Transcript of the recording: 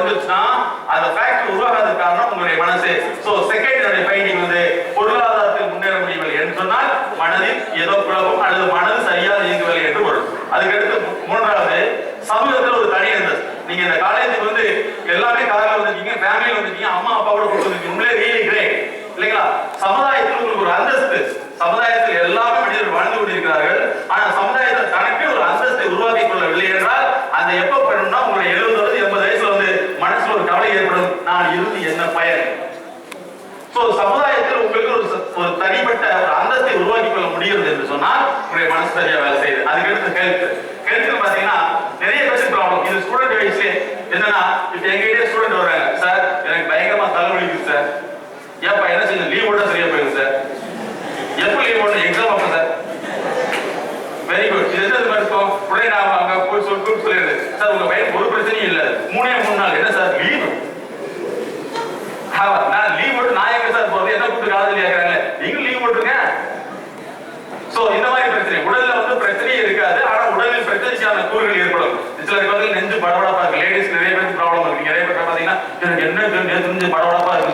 வந்துச்சுன்னா அந்த ஃபேக்டர் உருவாகாததுக்கு காரணம் உங்களுடைய மனசு. சோ செகண்ட் ஃபைண்டிங் வந்து பொருளாதாரத்தில் முன்னேற முடியவில்லை என்று சொன்னால் மனதில் ஏதோ குழப்பம் அல்லது மனது சரியாக இயங்கவில்லை என்று பொருள். அதுக்கடுத்து மூன்றாவது, சமூகத்தில் ஒரு தனி அந்தஸ்து. நீங்க இந்த காலேஜுக்கு வந்து எல்லாமே காலையில் வந்திருக்கீங்க, ஃபேமிலியில் வந்திருக்கீங்க, அம்மா அப்பாவோட கொடுத்துருக்கீங்க, உங்களே ரியலி கிரேட் இல்லைங்களா? சமுதாயத்தில் உங்களுக்கு ஒரு அந்தஸ்து. சமுதாயத்தில் எல்லாமே மனிதர்கள் வாழ்ந்து கொண்டிருக்கிறார்கள். ஆனா சமுதாயத்தில் தனக்கு ஒரு அந்தஸ்தை உருவாக்கி கொள்ளவில்லை என்றால் அந்த எப்ப பண்ணணும்னா உங்களுடைய 70 80 வயசுல வந்து மனசுல ஒரு கவலை ஏற்படும், நான் இருந்து என்ன பயன். சோ சமுதாயத்தில் உங்களுக்கு ஒரு தனிப்பட்ட ஒரு அந்தஸ்தை உருவாக்கி கொள்ள முடியும் என்று சொன்னால் உங்களுடைய மனசு சரியா வேலை செய்யுது. அதுக்கடுத்து ஹெல்த் பாத்தீங்கன்னா நிறைய பேருக்கு ப்ராப்ளம். இது ஸ்டூடெண்ட் வயசுல என்னன்னா, இப்ப எங்ககிட்ட ஸ்டூடெண்ட் வர்றாங்க, சார் எனக்கு பயங்கரமா தலைவலிக்குது சார், ஏப்பா என்ன செய்ய லீவ் போட்டா சரியா போயிடும் சார், எப்போ லீவ் போடணும், எக்ஸாம் அப்ப சார், வெரி குட். இது என்ன மாதிரி இருக்கும், உடனே நான் அங்க போய் சொல்லிடுது, சார் உங்க பையன் ஒரு பிரச்சனையும் இல்ல, 3 நாள் என்ன சார் லீவ், நான் லீவ் போட்டு நான் எங்க சார் போறது, என்ன கூப்பிட்டு காலேஜ் கேட்கறாங்க, நீங்க லீவ் போட்டுருங்க. சோ இந்த மாதிரி பிரச்சனை உடல்ல வந்து பிரச்சனையே இருக்காது, ஆனா உடலில் பிரச்சனைக்கான கூறுகள் ஏற்படும். சில பேருக்கு நெஞ்சு படபடப்பா இருக்கு, லேடிஸ் நிறைய பேருக்கு ப்ராப்ளம் இருக்கு. நிறைய பேர் பாத்தீங்கன்னா எனக்கு என்ன நெஞ்சு படபடப்பா இருக்கு